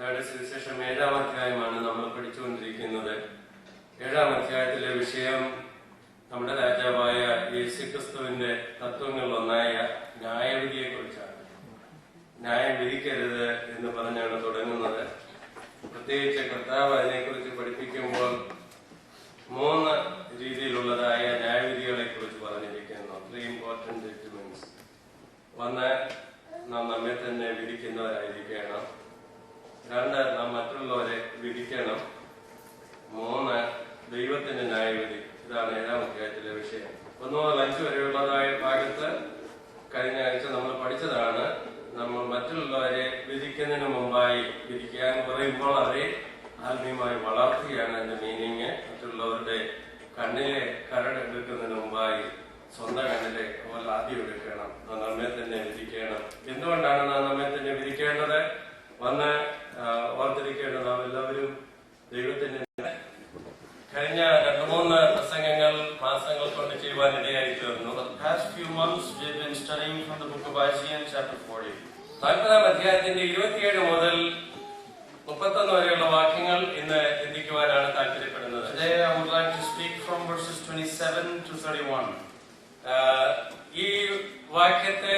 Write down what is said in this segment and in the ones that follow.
ലൂക്കായുടെ സുവിശേഷം 7-ാം അധ്യായമാണ് നമ്മൾ പഠിച്ചുകൊണ്ടിരിക്കുന്നത്. 7-ാം അധ്യായത്തിലെ വിഷയം നമ്മുടെ രാജാവായ യേശുക്രിസ്തുവിന്റെ തത്വങ്ങളിലൊന്നായ ന്യായവിധിയെ കുറിച്ചാണ്. ന്യായം വിധിക്കരുത് എന്ന് പറഞ്ഞാണ് തുടങ്ങുന്നത്. പ്രത്യേകിച്ച് കർത്താവ് അതിനെക്കുറിച്ച് പഠിപ്പിക്കുമ്പോൾ 3 രീതിയിലുള്ളതായ ന്യായവിധികളെ കുറിച്ച് പറഞ്ഞിരിക്കുന്നു. 3 important judgments. 1, നാം നമ്മെ തന്നെ വിധിക്കുന്നവരായിരിക്കണം. 2, നാം മറ്റുള്ളവരെ വിധിക്കണം. 3, ദൈവത്തിന്റെ ന്യായവിധി. ഇതാണ് 7-ാം അധ്യായത്തിലെ വിഷയം. 1 മുതൽ 5 വരെയുള്ളതായ ഭാഗത്ത് കഴിഞ്ഞ ആഴ്ച നമ്മൾ പഠിച്ചതാണ്. നമ്മൾ മറ്റുള്ളവരെ വിധിക്കുന്നതിന് മുമ്പായി വിധിക്കാൻ പറയുമ്പോൾ അവരെ ആത്മീയമായി വളർത്തുകയാണ് എന്റെ മീനിങ്. മറ്റുള്ളവരുടെ കണ്ണിലെ കരടെടുക്കുന്നതിന് മുമ്പായി സ്വന്തം കണ്ണിലെ ആദ്യം എടുക്കണം. നമ്മെ തന്നെ വിധിക്കണം. എന്തുകൊണ്ടാണ് നാം നമ്മെ തന്നെ വിധിക്കേണ്ടത്? ഓർത്തിരിക്കേണ്ടത് നാം എല്ലാവരും ദൈവത്തിന്റെ കഴിഞ്ഞ 2-3 പ്രസംഗങ്ങൾ മാസങ്ങൾ കൊണ്ട് ചെയ്യുവാനിടയായി തീർന്നു. For the past few months we have been studying from the book of Isaiah chapter 40. 40-ാം അധ്യായത്തിന്റെ 27 മുതൽ 31 വരെയുള്ള വാക്യങ്ങൾ ഇന്ന് ചിന്തിക്കുവാനാണ് താല്പര്യപ്പെടുന്നത്. Today I would like to speak from verses 27 to 31. ഈ വാക്യത്തെ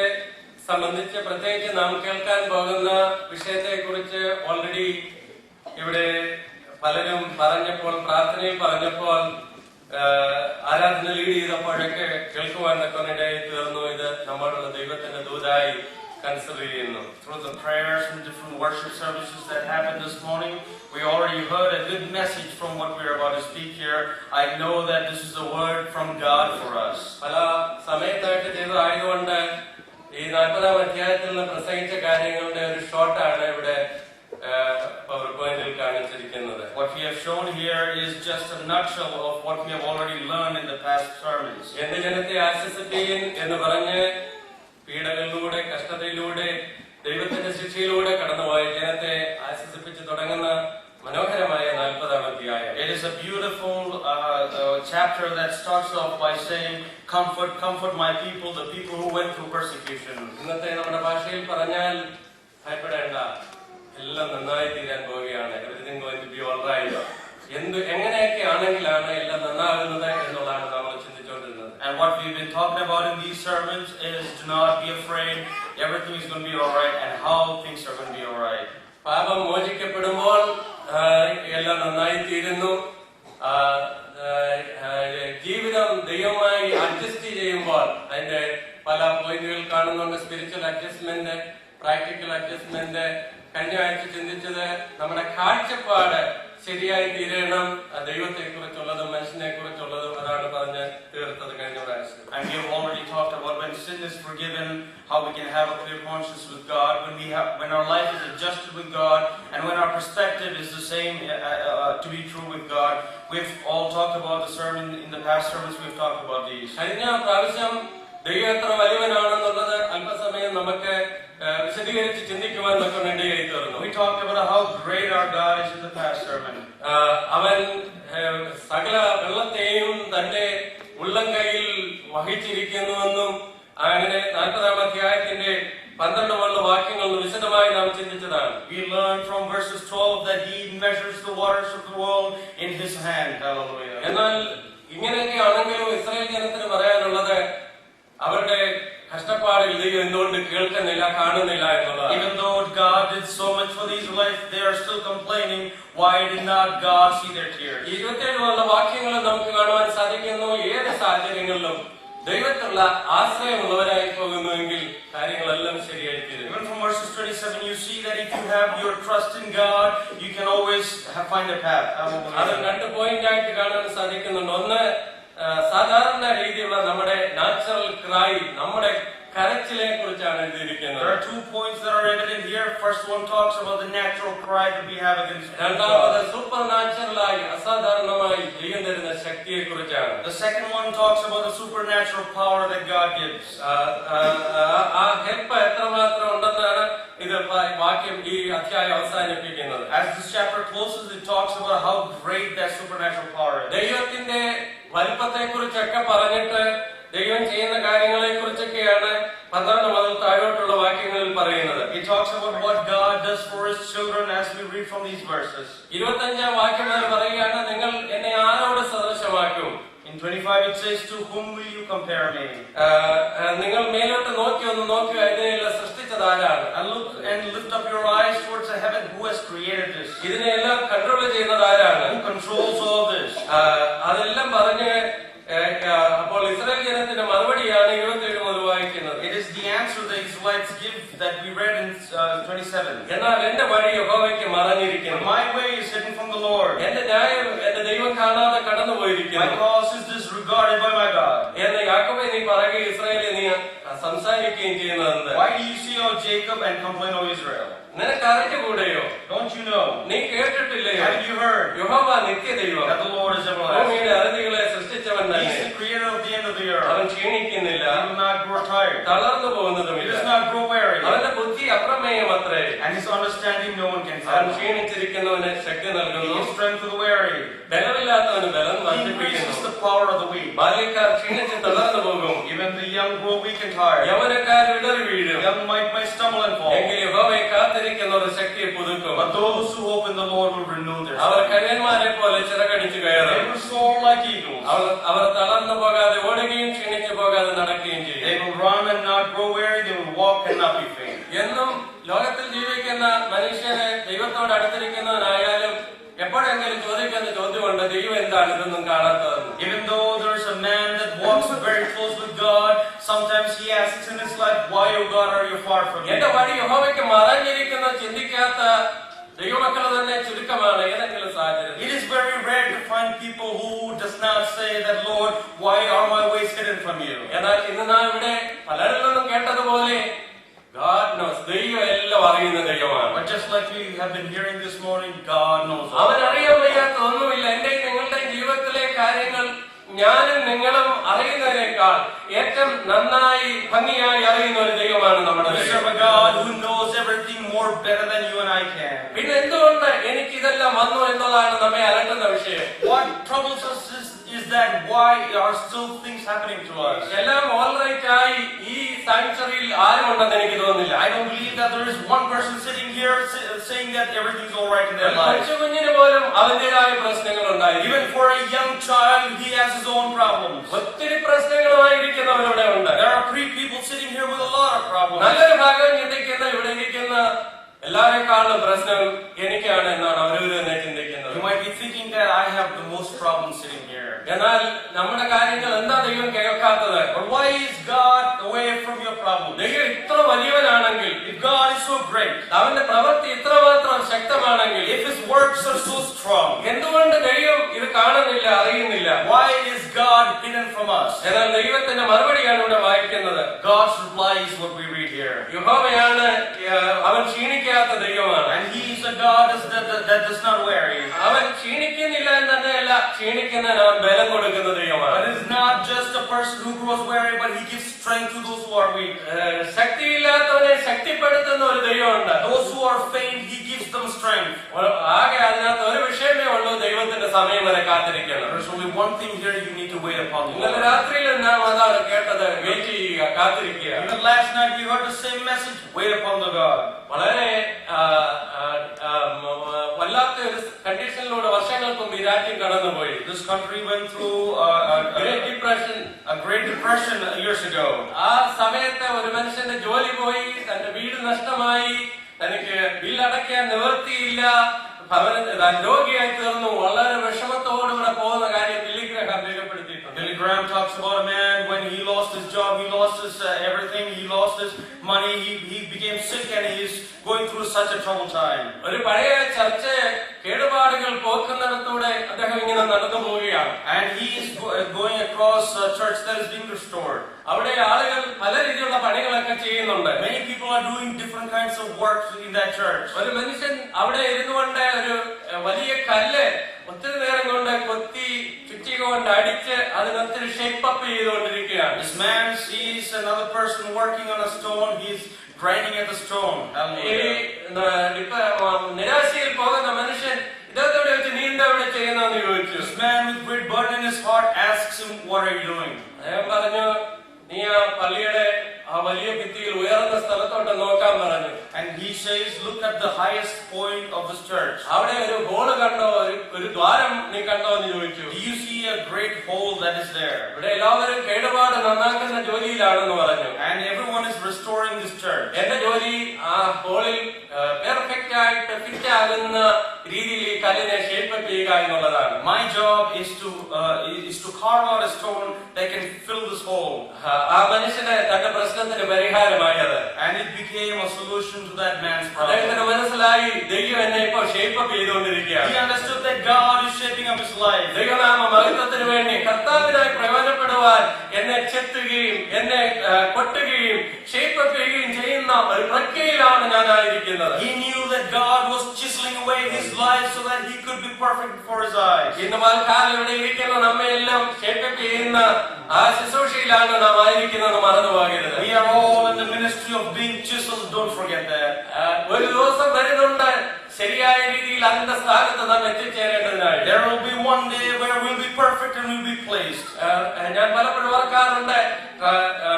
സംബന്ധിച്ച് പ്രത്യേകിച്ച് നാം കേൾക്കാൻ പോകുന്ന വിഷയത്തെ കുറിച്ച് ഓൾറെഡി ഇവിടെ പലരും പറഞ്ഞപ്പോൾ, പ്രാർത്ഥനയിൽ പറഞ്ഞപ്പോൾ, ആരാധന ലീഡ് ചെയ്തപ്പോഴൊക്കെ കേൾക്കുവാൻ തക്കവനിടയായി തീർന്നു. ഇത് നമ്മളുള്ള ദൈവത്തിന്റെ ദൂതായി കൺസിഡർ ചെയ്യുന്നു. Through the prayers and different worship services that happened this morning, we already heard a good message from what we are about to speak here. I know that this is a word from God for us. പല സമയത്തായിട്ട് ചെയ്തതായതുകൊണ്ട് ഈ 40-ാം അധ്യായത്തിൽ നിന്ന് പ്രസംഗിച്ച കാര്യങ്ങളുടെ ഒരു ഷോർട്ടാണ് ഇവിടെ power പോയിന്റിൽ കാണിച്ചിരിക്കുന്നത്. What we have shown here is just a nutshell of what we have already learned in the past sermons. എന്റെ ജനത്തെ ആശ്വസിപ്പിക്കാൻ എന്ന് പറഞ്ഞ് പീഡകളിലൂടെ, കഷ്ടതയിലൂടെ, ദൈവത്തിന്റെ ശിക്ഷയിലൂടെ കടന്നുപോയ ജനത്തെ ആശ്വസിപ്പിച്ച് തുടങ്ങുന്ന മനോഹരമായ 40-ാം അധ്യായം. It is a beautiful chapter that starts off by saying, "Comfort, comfort my people, the people who went through persecution." ഇന്നത്തെ നമ്മുടെ ഭാഷയിൽ പറഞ്ഞാൽ ഭയപ്പെടേണ്ട, എല്ലാം നന്നായി തീരാൻ പോവുകയാണ്. Everything going to be all right. എങ്ങനെയൊക്കെ ആണെങ്കിലാണ് എല്ലാം നന്നാകുന്നത് എന്നുള്ളതാണ് നമ്മൾ ചിന്തിച്ചുകൊണ്ടിരുന്നത്. And what we've been talking about in these sermons is do not be afraid. Everything is going to be all right, and how things are going to be all right. പാപം മോചിക്കപ്പെടുമ്പോൾ എല്ലാം നന്നായി തീരുന്നു. ജീവിതം ദൈവമായി അഡ്ജസ്റ്റ് ചെയ്യുമ്പോൾ അതിന്റെ പല പോയിന്റുകൾ കാണുന്നുണ്ട്. Spiritual adjustment, practical adjustment. കഴിഞ്ഞ ആഴ്ച ചിന്തിച്ചത് നമ്മുടെ കാഴ്ചപ്പാട് ശരിയായി തീരണം. ദൈവത്തെ കുറിച്ചുള്ളതും മനുഷ്യനെ കുറിച്ചുള്ളതും അതാണ് പറഞ്ഞ് തീർത്തത് കഴിഞ്ഞ പ്രാവശ്യം. And we have already talked about when sin is forgiven, how we can have a clear conscience with God, when our life is adjusted with God, and when our perspective is the same to be true with God. We've all talked about the sermon in the past sermons. We've talked about these. കഴിഞ്ഞ പ്രാവശ്യം ദൈവം എത്ര വലിയവനാണെന്നുള്ളത് അല്പസമയം നമുക്ക് വിശദീകരിച്ച് ചിന്തിക്കുവാൻ ഇടയായി തീർന്നു. We talked about how great our God is in the past sermon. അവൻ സകല വെള്ളത്തെയും തന്റെ ഉള്ളംകൈയിൽ വഹിച്ചിരിക്കുന്നുവെന്നും അങ്ങനെ 40-ാം അധ്യായത്തിന്റെ 12 മുതലുള്ള വാക്യങ്ങൾ വിശദമായി നാം ചിന്തിച്ചതാണ്. We learned from verses 12 that He measures the waters of the world in His hand. Hallelujah. എന്നാൽ ഇങ്ങനെയൊക്കെ ആണെങ്കിലും ഇസ്രായേൽ ജനത്തിന് പറയാനുള്ളത് അവരുടെ കഷ്ടപ്പാടിൽ ദൈവം എന്തുകൊണ്ട് കേൾക്കുന്നില്ല, കാണുന്നില്ല എന്നുള്ളത്. Even though God did so much for the Israelites, they are still complaining. Why did not God see their tears? 27 മുതലുള്ള വാക്യങ്ങൾ നമുക്ക് കാണുവാൻ സാധിക്കുന്നു. ഏത് സാഹചര്യങ്ങളിലും ദൈവത്തിലുള്ള ആശ്രയമുള്ളവരായി പോകുന്നുവെങ്കിൽ കാര്യങ്ങളെല്ലാം ശരിയായി തീരും. Even from verses 27 you see that if you have your trust in God, you can always find a path. അത് 2 പോയിന്റ് ആയിട്ട് കാണാൻ സാധിക്കുന്നുണ്ട്. ഒന്ന്, സാധാരണ രീതിയിലുള്ള നമ്മുടെ നാച്ചുറൽ ക്രൈ, നമ്മുടെ കരച്ചിലെ കുറിച്ചാണ് എഴുതിയിരിക്കുന്നത്. There are 2 points that are evident here. First one talks about the natural cry that we have against God. രണ്ടാമത് സൂപ്പർ നാച്ചുറലായി, അസാധാരണമായി ദൈവം തരുന്ന ശക്തിയെ കുറിച്ചാണ്. The second one talks about the supernatural power that God gives. ആ help എത്രമാത്രം ഉണ്ടെന്നാണ് ഇത് വാക്യം ഈ അധ്യായം അവസാനിപ്പിക്കുന്നത്. As this chapter closes, it talks about how great that supernatural power is. ദൈവത്തിന്റെ വലിപ്പത്തെ കുറിച്ചൊക്കെ പറഞ്ഞിട്ട് ദൈവം ചെയ്യുന്ന കാര്യങ്ങളെ കുറിച്ചൊക്കെയാണ് 12 മുതൽ താഴോട്ടുള്ള വാക്യങ്ങളിൽ പറയുന്നത്. He talks about what God does for his children as we read from these verses. 25-ാം വാക്യം മുതൽ പറയുകയാണ്, നിങ്ങൾ എന്നെ ആരോട് സദൃശമാക്കും? In 25 it says, to whom will you compare me? നിങ്ങൾ മേലോട്ട് ഒന്ന് നോക്കി ഇതിനെല്ലാം സൃഷ്ടിച്ചത് ആരാണ്? And look and lift up your eyes towards the heaven. Who has created this? ഇതിനെല്ലാം കൺട്രോൾ ചെയ്യുന്നത് ആരാണ്? Who controls all this? അതെല്ലാം പറഞ്ഞ് അപ്പോൾ ഇസ്രായേൽ ജനത്തിന്റെ മറുപടിയാണ് 27 മുതൽ വായിക്കുന്നത്. It is the answer the Israelites give that we read in 27. എന്നാൽ എന്റെ വഴി യഹോവയ്ക്ക് മറഞ്ഞിരിക്കുന്നു. My way is hidden from the Lord. എന്റെ ന്യായം എന്റെ ദൈവം കാണാതെ കടന്നുപോയിരിക്കുന്നു. My cause is disregarded by my God. എന്ന് യാക്കോബേ നീ പറയുക, ഇസ്രായേലിൽ നീ സംസാരിക്കുകയും ചെയ്യുന്നത്. Why do you see, O Jacob, and complain, O Israel? നിനക്ക് അറിഞ്ഞുകൂടെയോ? Don't you know? നീ കേട്ടിട്ടില്ലയോ? Haven't you heard? യഹോവ നിത്യദൈവം, That the Lord is everlasting. ഭൂമിയുടെ അറുതികളെ സൃഷ്ടിച്ചവൻ He തന്നെ. is the creator of the end of the earth. അവൻ ക്ഷീണിക്കുന്നില്ല, He will not grow tired. തളർന്നു He പോകുന്നതുമില്ല. does not grow weary. അവന്റെ ബുദ്ധി അപ്രമേയമത്രേ. And his understanding no one can അവൻ fathom. ക്ഷീണിച്ചിരിക്കുന്നവന് Shakti He നൽകുന്നു, gives strength to the weary. ബലമില്ലാത്തവന് ബലം He വർദ്ധിപ്പിക്കുന്നു. increases the power of the weak. ബാല്യക്കാർ ക്ഷീണിച്ച് തളർന്നു പോകും, Even the young grow weak and tired. യൗവനക്കാർ ഇടറി വീഴും. Young might stumble and fall. എങ്കിൽ യഹോവയെ കാത്തിരിക്കുന്നവർ ശക്തിയെ പുതുക്കും. But those who hope in the Lord will renew their our strength. കഴുകന്മാരെ പോലെ ചിറകടിച്ചു They കയറും. will soar like eagles. അവർ തളർന്നു പോകാതെ ഓടുകയും ക്ഷീണിച്ചു പോകാതെ നടക്കുകയും ചെയ്യും. They will run and not grow weary. They will walk and not be faint. എന്നും ലോകത്തിൽ ജീവിക്കുന്ന മനുഷ്യനെ ദൈവത്തോട് അടുത്തിരിക്കുന്നവനായാലും എപ്പോഴെങ്കിലും ചോദിക്കുന്ന ചോദ്യമുണ്ട്, ദൈവം എന്താണ് ഇതൊന്നും കാണാത്തതെന്ന്. Even though there is a man that walks very close with God, sometimes he asks in his life, why, O God, are you far from me? എന്റെ വഴി യഹോവയ്ക്ക് മറഞ്ഞിരിക്കുന്ന ചിന്തിക്കാത്ത ദൈവമക്കൾ തന്നെ ചുരുക്കമാണ് ഏതെങ്കിലും സാഹചര്യം. It is very rare to find people who does not say that, Lord, why are my ways hidden from you? എന്നാൽ ഇന്ന് നാം ഇവിടെ പലരിൽ നിന്നും കേട്ടതുപോലെ God knows, ദൈവം എല്ലാം അറിയുന്ന ദൈവമാണ്. But just like we have been hearing this morning, God knows all. അവൻ അറിയാൻ വയ്യാത്ത ഒന്നുമില്ല. എന്റെയും നിങ്ങളുടെയും ജീവിതത്തിലെ കാര്യങ്ങൾ ഞാനും നിങ്ങളും അറിയുന്നതിനേക്കാൾ ഏറ്റവും നന്നായി ഭംഗിയായി അറിയുന്ന ഒരു ദൈവമാണ് നമ്മുടെ We ദൈവം. serve a God who knows everything more better than you and I can. പിന്നെ എന്തുകൊണ്ട് എനിക്ക് ഇതെല്ലാം വന്നു എന്നതാണ് നമ്മെ അലട്ടുന്ന വിഷയം. What troubles us is that why are still things happening to us? എല്ലാം ഓൾറൈറ്റ് ആയി ഈ സാങ്ച്വറിയിൽ ആരും ഉണ്ടെന്ന് എനിക്ക് തോന്നുന്നില്ല. I don't believe that there is one person sitting here saying that everything's all right in their lives. കൊച്ചു കുഞ്ഞിന് പോലും അവന്റേതായ പ്രശ്നങ്ങൾ ഉണ്ടായിരിക്കും. Even for a young child, he has his own problems. ഒത്തിരി പ്രശ്നങ്ങളുമായിരിക്കുന്നവരിവിടെ ഉണ്ട്. There are people sitting here with a lot of problems. നല്ലൊരു ഭാഗം ചിന്തിക്കുന്ന ഇവിടെ ഇരിക്കുന്ന എല്ലാവരെക്കാളും പ്രശ്നം എനിക്കാണ് എന്നാണ് അവരവര് തന്നെ ചിന്തിക്കുന്നത്. You might be thinking that I have the most problems sitting here. എന്നാൽ നമ്മുടെ കാര്യങ്ങൾ എന്താ ദൈവം കേൾക്കാത്തത്? But why is God away from your problems? ദൈവം ഇത്ര വലിയവനാണെങ്കിൽ, If God is so great, അവന്റെ പ്രവൃത്തി ഇത്രമാത്രം ശക്തമാണെങ്കിൽ, if His works are so strong, എന്തുകൊണ്ട് ദൈവം ഇത് കാണുന്നില്ല, അറിയുന്നില്ല? why is God hidden from us? എന്നാൽ ദൈവത്തിന്റെ മറുപടിയാണ് ഇവിടെ വായിക്കുന്നത്. God's reply is what we read here. യഹോവയാണ്, അവൻ ക്ഷീണിക്കാത്ത ദൈവമാണ്. And He is a God that does not weary. അവൻ ക്ഷീണിക്കുന്നില്ല എന്ന് തന്നെയല്ല, ക്ഷീണിക്കുന്നതിന് അവൻ ബലം കൊടുക്കുന്ന ദൈവമാണ്. But it is not just a person who grows weary, but He gives strength to those who are weak. ശക്തിയില്ലാത്തവനെ ശക്തിപ്പെടുത്തുന്ന ഒരു ദൈവമുണ്ട്. Those who are faint, He gives them strength. ആകെ അതിനകത്ത് ഒരു വിഷയമേ ഉള്ളൂ, ദൈവത്തിന്റെ സമയം വരെ കാത്തിരിക്കണം. There's only one thing here: you need to wait upon the ഇന്നലെ Lord. രാത്രിയിൽ നാം അതാണ് കേട്ടത്, വെയിറ്റ് ചെയ്യുക, കാത്തിരിക്കുക. Even last night we heard the same message: wait upon the God. വളരെ വല്ലാത്ത ഒരു കണ്ടീഷനിലൂടെ വർഷങ്ങൾക്ക് മുമ്പ് ഈ രാജ്യം കടന്നുപോയി. This country went through Great Depression. a Great Depression years ago. ആ സമയത്ത് ഒരു മനുഷ്യന്റെ ജോലി പോയി, തന്റെ വീട് നഷ്ടമായി, തനിക്ക് ബില്ലടയ്ക്കാൻ നിവൃത്തിയില്ല, രോഗിയായി തീർന്നു. വളരെ വിഷമത്തോടുകൂടെ പോകുന്ന കാര്യം ബില്ലി ഗ്രഹാം രേഖപ്പെടുത്തിയിട്ടുണ്ട്. Billy Graham talks about a man when he lost his job, he lost his everything, he lost his money, he became sick and he is going through such a troubled time. ഒരു പഴയ church കേടുപാടുകൾ പോക്കുന്നിടത്തൂടെ അദ്ദേഹം ഇങ്ങനെ നടന്നു പോവുകയാണ്. And he is going across a church that is being restored. അവിടെ ആളുകൾ പല രീതിയിലുള്ള പണികളൊക്കെ ചെയ്യുന്നുണ്ട്. Many people are doing different kinds of work in that church. ഒരു മനുഷ്യൻ അവിടെ ഇരുന്നുകൊണ്ട് ഒരു വലിയ കല്ല് ഒത്തിരി നേരം കൊണ്ട് കൊത്തി ചുറ്റിക കൊണ്ട് അടിച്ച് അതിനൊത്തിരി ഷേപ്പ് അപ്പ് ചെയ്തുകൊണ്ടിരിക്കുകയാണ്. This man sees another person working on a stone. He's grinding at the stone. നിരാശയിൽ പോകുന്ന മനുഷ്യൻ ഇദ്ദേഹത്തോട് ചോദിച്ചു, നീ എന്താ ഇവിടെ ചെയ്യുന്നതെന്ന് ചോദിച്ചു. This man with great burden in his heart asks him, what are you doing? അദ്ദേഹം പറഞ്ഞു, നീ ആ പള്ളിയുടെ ആ വലിയ ഭിത്തിയിൽ ഉയർന്ന സ്ഥലത്തോട്ട് നോക്കാൻ പറഞ്ഞു. And he says, look at the highest point of this church. അവിടെ ഒരു ഹോള് കണ്ടോ, ഒരു ദ്വാരം നീ കണ്ടോ എന്ന് ചോദിച്ചു. Do you see a great hole that is there? ഇവിടെ എല്ലാവരും കേടുപാട് നന്നാക്കുന്ന ജോലിയിലാണെന്ന് പറഞ്ഞു. And everyone is restoring this church. എന്റെ ജോലി ആ ഹോളിൽ പെർഫെക്റ്റ് ആയിട്ട് ഫിറ്റ് ആകുന്ന രീതിയിൽ ഈ കല്ലിനെ ഷേപ്പ് ചെയ്യുക എന്നുള്ളതാണ്. My job is to carve out a stone that can fill this hole. ആ മനുഷ്യന് തന്റെ പ്രശ്നത്തിന് പരിഹാരമായത്. And it became a solution to that man's problem. അദ്ദേഹത്തിന് മനസ്സിലായി, ദൈവം എന്നെ ഇപ്പോൾ ഷേപ്പ് ചെയ്തുകൊണ്ടിരിക്കുകയാണ്. He understood that God is shaping up his life. ദൈവനാമ മഹത്വത്തിന് വേണ്ടി കർത്താവിനായി പ്രയോജനപ്പെടുവാൻ എന്നെ ചെത്തുകയും എന്നെ കൊട്ടുകയും ഷേപ്പ് ചെയ്യുകയും ചെയ്യുന്ന ഒരു പ്രക്രിയയിലാണ് ഞാൻ ആയിരിക്കുന്നത്. He knew that God was chiseling away his life so that he could be perfect before his eyes. ഇന്ന് കാലം ഇവിടെ ഇരിക്കുന്ന നമ്മയെല്ലാം ഷേപ്പ് ചെയ്യുന്ന ആ ശുശ്രൂഷയിലാണ് നാം ആയിരിക്കുന്നത്, മറന്നു പോകരുത്. We are all in the ministry of being chiseled. Don't forget that. ഒരു ദിവസം വരുന്നുണ്ട് ശരിയായ രീതിയിൽ അതിന്റെ സ്ഥാനത്ത് നാം എത്തിച്ചേരേണ്ടതിനായി. There will be one day where we'll be perfect and we'll be placed. ഞാൻ പലപ്പോഴും ഓർക്കാറുണ്ട്,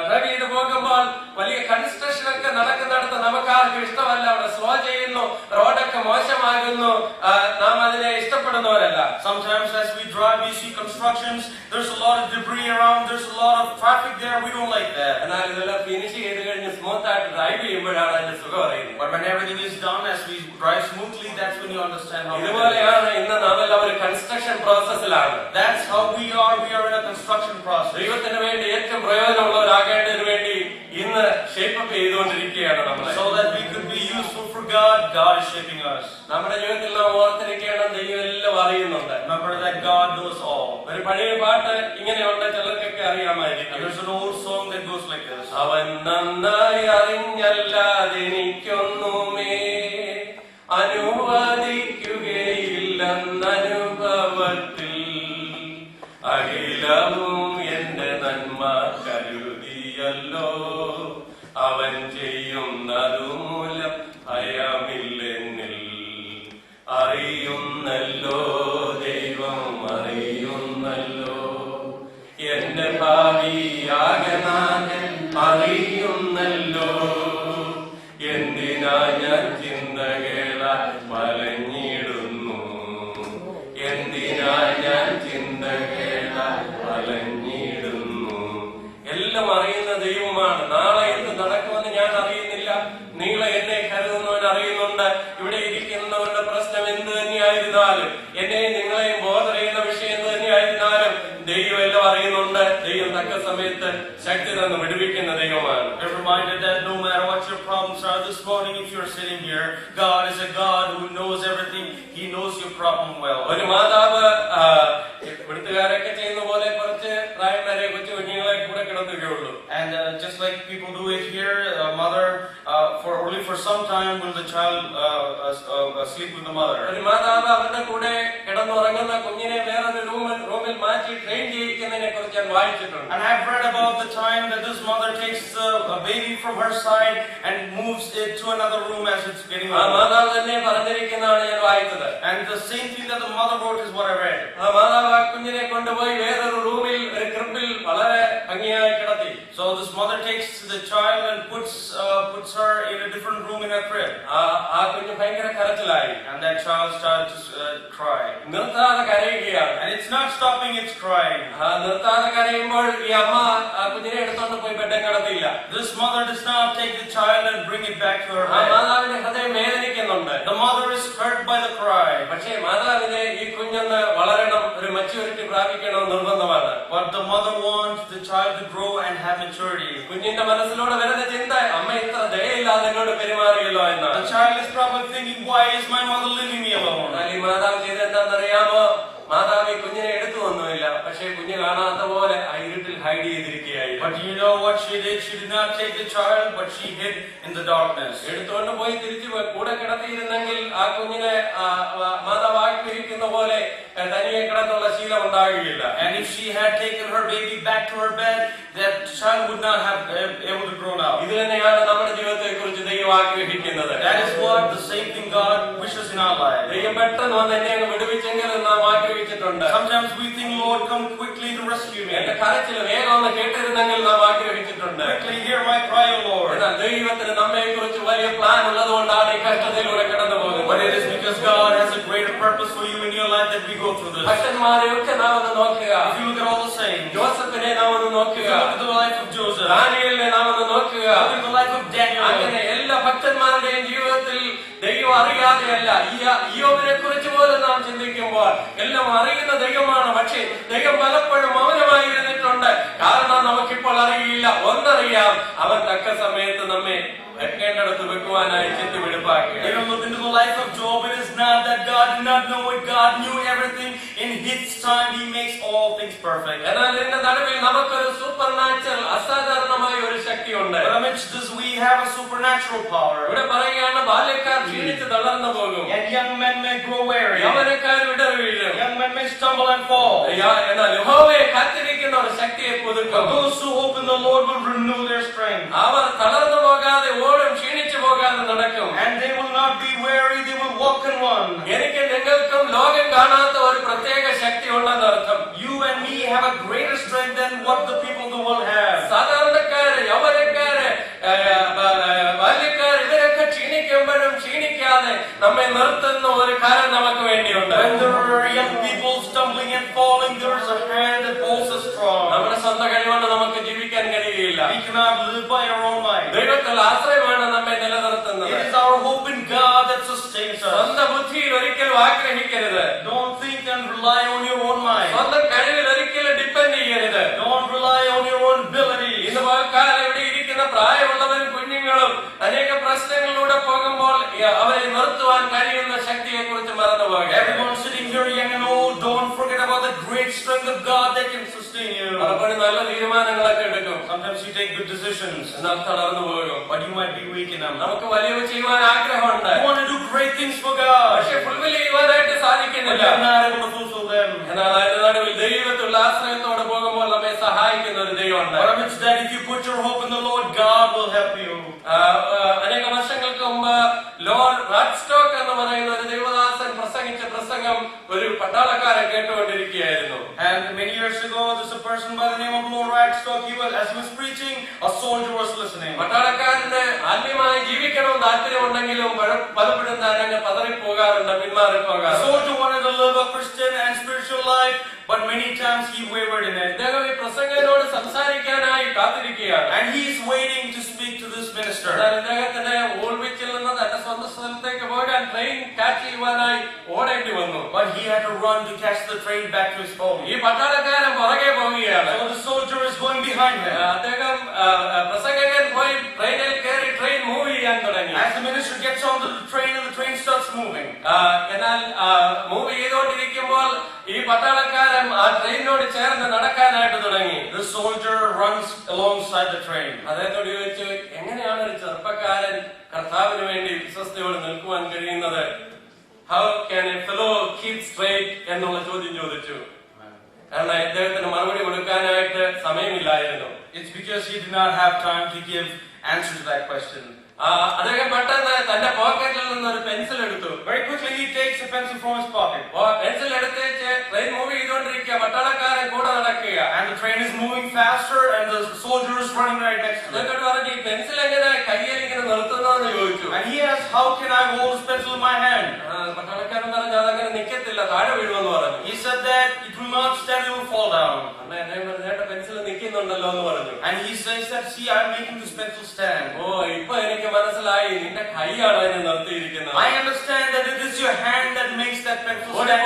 ഡ്രൈവ് ചെയ്ത് പോകുമ്പോൾ വലിയ കൺസ്ട്രക്ഷൻ ഒക്കെ നടക്കുന്നിടത്ത് നമുക്കാർക്കും ഇഷ്ടമല്ല. അവിടെ സ്ലോ ചെയ്യുന്നു, റോഡൊക്കെ മോശമാകുന്നു, നാം അതിനെ ഇഷ്ടപ്പെടുന്നവരല്ല. Sometimes as we drive, we see constructions. There's a lot of debris around. There's a lot of traffic there. We don't like that. എന്നാൽ ഇതെല്ലാം ഫിനിഷ് ചെയ്ത് കഴിഞ്ഞ് സ്മൂത്ത് ആയിട്ട് ഡ്രൈവ് ചെയ്യുമ്പോഴാണ് അതിന്റെ സുഖം അറിയുന്നത്. But when everything is done, as we drive smoothly, that's when you understand how. ഇതുപോലെയാണ് ഇന്ന് നാം എല്ലാം ഒരു construction പ്രോസസ്സിലാണ്. That's how we are. We are in a construction process. ദൈവത്തിന് വേണ്ടി ഏറ്റവും പ്രയോജനമുള്ളവരാകേണ്ടതിന് വേണ്ടി ഇന്ന് ഷേപ്പ് ചെയ്തുകൊണ്ടിരിക്കുകയാണ് നമ്മൾ. So that we could be useful for God, God is shaping us. നമ്മുടെ ജീവിതത്തിൽ നാം ഓർത്തിരിക്കണം, ദൈവം എല്ലാം അറിയുന്നുണ്ട്. Remember that God knows all. ഒരു പഴയ പാട്ട് ഇങ്ങനെയുണ്ട്, ചിലർക്കൊക്കെ അറിയാമായിരിക്കും. There's an old song that goes like this. അവൻ നന്നായി അറിഞ്ഞല്ലാതെ എനിക്കൊന്നുമേ അനുവദിക്കുകയില്ലെന്നനുഭവത്തിൽ അഖിലവും എന്റെ നന്മ കരുതിയല്ലോ. അവൻ ചെയ്യുന്നതു മൂലം ഭയമില്ലെന്നിൽ അറിയുന്നല്ലോ, ദൈവം അറിയുന്നല്ലോ. എന്റെ ഭാവിയാകനാഥൻ അറിയുന്നല്ലോ. എന്തിനാ ഞാൻ ചിന്തകള വലഞ്ഞിടുന്നു, എന്തിനാ ഞാൻ ചിന്തകള വലഞ്ഞിടുന്നു. എല്ലാം അറിയുന്ന ദൈവമാണ്. നാളെ എന്ത് നടക്കുമെന്ന് ഞാൻ അറിയുന്നില്ല. നിങ്ങൾ എന്നെ കരുതുന്നവൻ അറിയുന്നുണ്ട്. ഇവിടെ ഇരിക്കുന്നവരുടെ പ്രശ്നം എന്ത് തന്നെയായിരുന്നാലും, എന്നെയും നിങ്ങളെയും ബോധർ ചെയ്യുന്ന വിഷയം എന്ത് തന്നെയായിരുന്നാലും ദൈവം എല്ലാം അറിയുന്നുണ്ട്. ദൈവം തക്ക സമയത്ത് ശക്തി തന്ന് വിടുവിക്കുന്ന ദൈവമാണ്. You're reminded that no matter what your problems are this morning, if you're sitting here, God is a God who knows everything. He knows your problem well. ഒരു മാതാവ് ഇവിടുത്തുകാരൊക്കെ ചെയ്യുന്ന പോലെ കുറച്ച് പ്രായം വരെ കൊച്ചു കുഞ്ഞുങ്ങളെ കൂടെ കിടത്തുകയുള്ളൂ. And just like people do it here, a mother for some time will the child sleep with the mother. ഒരു മാതാവ് അവരുടെ കൂടെ കിടന്നുറങ്ങുന്ന കുഞ്ഞിനെ വേറൊരു റൂമിൽ മാറ്റി ട്രെയിൻ ചെയ്യിക്കുന്നതിനെ കുറിച്ച് ഞാൻ വായിച്ചിട്ടുണ്ട്. And I've read about the time that this mother takes a baby from her side and moves it to another room as it's getting ആ മാതാവ് തന്നെ പറഞ്ഞിരിക്കുന്നതാണ് ഞാൻ വായിച്ചത്. And the same thing that the mother wrote is what I read. ആ മാതാവ് ആ കുഞ്ഞിനെ കൊണ്ടുപോയി വേറൊരു റൂമിൽ ഒരു ക്രിബിൽ വളരെ ഭംഗിയായി കിടത്തി. So this mother takes the child and puts her in a different room in her crib. ആ കുഞ്ഞ് ഭയങ്കര കരച്ചിലായി. And that child started to cry. നിർത്താതെ കരയുകയാണ്. And it's not stopping, it's crying. നിർത്താതെ കരയുമ്പോൾ ഈ അമ്മ ആ കുഞ്ഞിനെ എടുത്തോണ്ട് പോയി bed കിടത്തിയില്ല. This mother does not take the child and bring it back to her ആ bed. മാതാവിന്റെ ഹൃദയം വേദനിക്കുന്നുണ്ട്. The mother is hurt by the cry. പക്ഷേ മാതാവിനെ ഈ കുഞ്ഞൊന്ന് വളരണം, ഒരു മെച്യൂരിറ്റി പ്രാപിക്കണം നിർബന്ധമാണ്. But the mother wants the child to grow and have maturity. കുഞ്ഞിന്റെ മനസ്സിലൂടെ വരുന്ന ചിന്ത, അമ്മ ഇത്ര ദയയില്ലാതെ എന്നോട് പെരുമാറിയല്ലോ എന്നാണ്. The child is probably thinking, why is my mother leaving me alone? എന്നാൽ ഈ മാതാവ് ചെയ്തെന്താണെന്നറിയാമോ? മാതാവ് ഈ കുഞ്ഞിനെ എടുത്തു വന്നുമില്ല, പക്ഷേ കുഞ്ഞ് കാണാത്ത പോലെ ആ ഇരുട്ടിൽ hide ചെയ്തിരിക്കുകയായി. But you know what she did? She did not take the child, but she hid in the darkness. എടുത്തുകൊണ്ട് പോയി തിരിച്ചു കൂടെ കിടത്തിയിരുന്നെങ്കിൽ ആ കുഞ്ഞിനെ മാതാവ് ആക്കി ആഗ്രഹിക്കുന്ന പോലെ തനിയെ കിടന്നുള്ള ശീലം ഉണ്ടാകുകയില്ല. And if she had taken her baby back to her bed, that child would not have able to grow up. ഇത് തന്നെയാണ് നമ്മുടെ ജീവിതത്തെ കുറിച്ച് ദൈവം ആഗ്രഹിക്കുന്നത്. That is what the same thing God wishes in our life. ദൈവം പെട്ടെന്ന് വന്ന് എന്നെ അങ്ങ് വിടുവിച്ചെങ്കിൽ നാം ആഗ്രഹിച്ചിട്ടുണ്ട്. Sometimes we think, Lord, come quickly to rescue me. എന്റെ കരച്ചിൽ വേഗം ഒന്ന് കേട്ടിരുന്നെങ്കിൽ നാം ആഗ്രഹിച്ചിട്ടുണ്ട്. Quickly hear my cry, O Lord. എന്നാൽ ദൈവത്തിന് നമ്മെ കുറിച്ച് വലിയ പ്ലാൻ ഉള്ളതുകൊണ്ടാണ് ഈ കഷ്ടതയിലൂടെ കടന്നു പോകുന്നത്. But it is because God has a greater purpose for you in your life that we go through this. ഭക്തന്മാരെയൊക്കെ നാം ഒന്ന് നോക്കുക. If you look at all the saints, ജോസഫിനെ നാം ഒന്ന് നോക്കുക. look at the life of Joseph, ദാനിയേലിനെ നാം ഒന്ന് നോക്കുക. look at the life of Daniel. അങ്ങനെ എല്ലാ ഭക്തന്മാരുടെയും ജീവിതത്തിൽ ദൈവം അറിയാതെയല്ല. ഇയ്യോബിനെ കുറിച്ച് പോലും നാം ചിന്തിക്കുമ്പോൾ എല്ലാം അറിയുന്ന ദൈവമാണ്. പക്ഷേ ദൈവം പലപ്പോഴും മൗനമായിരുന്നിട്ടുണ്ട്. കാരണം നമുക്കിപ്പോൾ അറിയില്ല. ഒന്നറിയാം, അവൻ തക്ക സമയത്ത് നമ്മെ വെക്കേണ്ടടുത്ത് വെക്കുവാനായി ചിന്തിവെടുപ്പാക്കുക. Even look into the life of Job. It is not that God did not know it. God knew everything. In His time, He makes all things perfect. എന്നാൽ ഇതിന്റെ നടുവിൽ നമുക്കൊരു സൂപ്പർ നാച്ചുറൽ അസാധാരണമായ ഒരു ശക്തിയുണ്ട്. But amidst this, we have a supernatural power. ഇവിടെ പറയുകയാണ്, ബാല്യക്കാർ ക്ഷീണിച്ച് തളർന്നു പോകും. And young men may grow weary. യൗവനക്കാർ ഇടവീഴും. Young men may stumble and fall. എന്നാൽ യഹോവയെ കാത്തിരിക്കുന്ന ഒരു ശക്തിയെ പുതുക്കും. Those who hope in the Lord will renew their strength. അവർ തളർന്നു പോകാതെ ഓടും, ക്ഷീണിച്ചു പോകാതെ നടക്കും. And they will not be weary, they will walk and run. എനിക്ക് നിങ്ങൾക്കും ലോകം കാണാത്ത ഒരു പ്രത്യേക ശക്തി ഉണ്ടെന്ന് അർത്ഥം. You and me have a greater strength than what the people of the world have. സാധാരണക്കാര്, യൗവനക്കാര്, ബാല്യക്കാർ ഇവരൊക്കെ ക്ഷീണിക്കുമ്പോഴും ക്ഷീണിക്കാതെ നമ്മെ നിർത്തുന്ന ഒരു കാര്യം നമുക്ക് വേണ്ടിയുണ്ട്. When there are young people stumbling and falling, there is a hand that holds us strong. നമ്മുടെ സ്വന്തം കഴിവുകൊണ്ട് നമുക്ക് ജീവിക്കാൻ കഴിയുകയില്ല. We cannot live by our own might. ദൈവത്തിൽ ആശ്രയമാണ് നമ്മെ നിലനിർത്തുന്നത്. It is our hope in God that sustains us. സ്വന്തം ബുദ്ധിയിൽ ഒരിക്കലും ആഗ്രഹിക്കരുത്. Don't think and rely on your own mind. സ്വന്തം കഴിവിൽ ഒരിക്കലും ഡിപ്പെൻഡ് ചെയ്യരുത്. Don't rely on your own ability. ഇന്ന് പകൽക്കാലം ഇവിടെ ഇരിക്കുന്ന പ്രായമുള്ളവരും കുഞ്ഞുങ്ങളും അനേക പ്രശ്നങ്ങളിലൂടെ പോകുമ്പോൾ അവരെ നിർത്തുവാൻ കഴിയുന്ന ശക്തിയെ കുറിച്ച് മറന്നുപോകുക. Everyone sitting here, young and old, don't forget about the great strength of God that can sustain you. പലപ്പോഴും നല്ല തീരുമാനങ്ങളൊക്കെ എടുക്കും. Sometimes you take good decisions, എന്നാൽ തളർന്നു പോകും. but you might be weak in them. നമുക്ക് വലിയ ചെയ്യുവാൻ ആഗ്രഹമുണ്ട്. You want to do great things for God, പക്ഷെ ഫുൾഫിൽ ചെയ്യുവാനായിട്ട് but സാധിക്കുന്നില്ല. you're not able to fulfill them. എന്നാൽ അതിന്റെ നടുവിൽ ദൈവത്തിലുള്ള ആശ്രയത്തോടെ പോകുമ്പോൾ നമ്മെ സഹായിക്കുന്ന ഒരു ദൈവമുണ്ട്. But amidst that, if you put your hope in the Lord, God will help you. അനേക വർഷങ്ങൾക്ക് മുമ്പ് ലോർഡ് റാഡ്സ്റ്റോക്ക് എന്ന് പറയുന്ന ഒരു ദൈവദാസൻ പ്രസംഗിച്ച പ്രസംഗം ഒരു പട്ടാളക്കാരൻ കേട്ടുകൊണ്ടിരിക്കുകയായിരുന്നു. And many years ago, there's a person by the name of Lord Radstock. As he was preaching, a soldier was listening. പട്ടാളക്കാരന് ആത്മീയമായി ജീവിക്കണമെന്ന് താല്പര്യമുണ്ടെങ്കിലും പലപ്പോഴും താരങ്ങ് പതറിപ്പോകാറുണ്ട്, പിന്മാറിപ്പോകാറുണ്ട്. The soldier wanted to live a Christian and spiritual life, but many times he wavered in it. അദ്ദേഹം ഈ പ്രസംഗനോട് സംസാരിക്കാനായി കാത്തിരിക്കുകയാണ്. And he is waiting to speak to this minister. എന്നാൽ അദ്ദേഹത്തിന് ഓൾവിച്ചിൽ നിന്ന് തന്റെ സ്വന്തം സ്ഥലത്തേക്ക് പോകാൻ ട്രെയിൻ ക്യാച്ച് ചെയ്യുവാനായി ഓടേണ്ടി വന്നു. But he had to run to catch the train back to his home. ഈ പട്ടാളക്കാരൻ പുറകെ പോവുകയാണ്. So the soldier is going behind him. അദ്ദേഹം പ്രസംഗകൻ പോയി ട്രെയിനിൽ കയറി ട്രെയിൻ മൂവ് ചെയ്യാൻ തുടങ്ങി. As the minister gets onto the train and the train starts moving. എന്നാൽ മൂവ് ചെയ്തുകൊണ്ടിരിക്കുമ്പോൾ ഈ പട്ടാളക്കാരൻ ആ ട്രെയിനിനോട് ചേർന്ന് നടക്കാനായിട്ട് തുടങ്ങി. The soldier runs alongside the train. അദ്ദേഹത്തോട് ചോദിച്ചു, എങ്ങനെയാണ് ഒരു ചെറുപ്പക്കാരൻ കർത്താവിന് വേണ്ടി വിശ്വസ്തയോട് നിൽക്കുവാൻ കഴിയുന്നത്? How can a fellow keep straight എന്നുള്ള ചോദ്യം ചോദിച്ചു. കാരണം അദ്ദേഹത്തിന് മറുപടി കൊടുക്കാനായിട്ട് സമയമില്ലായിരുന്നു. It's because he did not have time to give answer to that question. അദ്ദേഹം പെട്ടെന്ന് തന്റെ പോക്കറ്റിൽ നിന്ന് ഒരു പെൻസിൽ എടുത്തു. Very quickly he takes a pencil from his pocket. Pencil എടുത്തേച്ച് ട്രെയിൻ മൂവ് ചെയ്തുകൊണ്ടിരിക്കുക, പട്ടാളക്കാരൻ കൂടെ നടക്കുക. And the train is moving faster and the soldier is running right next to it. അദ്ദേഹത്തോട് പറഞ്ഞു, ഈ പെൻസിൽ എങ്ങനെ കയ്യിൽ ഇങ്ങനെ നിർത്തുന്നതെന്ന് ചോദിച്ചു. And he asked, how can I hold this pencil in my hand? പട്ടാളക്കാരൻ പറഞ്ഞു, അതങ്ങനെ നിക്കത്തില്ല, താഴെ വീഴുമെന്ന് പറഞ്ഞു. He said that it will not stand, it will fall down. Pencil നിൽക്കുന്നുണ്ടല്ലോ എന്ന് പറഞ്ഞു. And he says that, see, I'm making this pencil stand. ഇപ്പൊ എനിക്ക് മനസ്സിലായി, നിന്റെ കൈയാണ് അതിനെ നിർത്തിയിരിക്കുന്നത്. I understand that it is your hand that makes that pencil stand.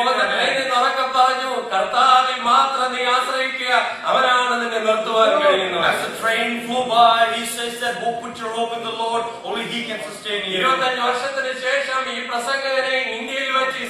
ഉറക്കെ പറഞ്ഞു, കർത്താവിൽ മാത്രം നീ ആശ്രയിക്കുക, അവനാണ് നിന്നെ നിർത്തുവാൻ കഴിയുന്നത്. As the train flew by, he says that, put your hope in the Lord, only He can sustain you. 25 വർഷത്തിന് ശേഷം ഈ പ്രസംഗകനെ ഇന്ത്യയിൽ വെച്ച് ഈ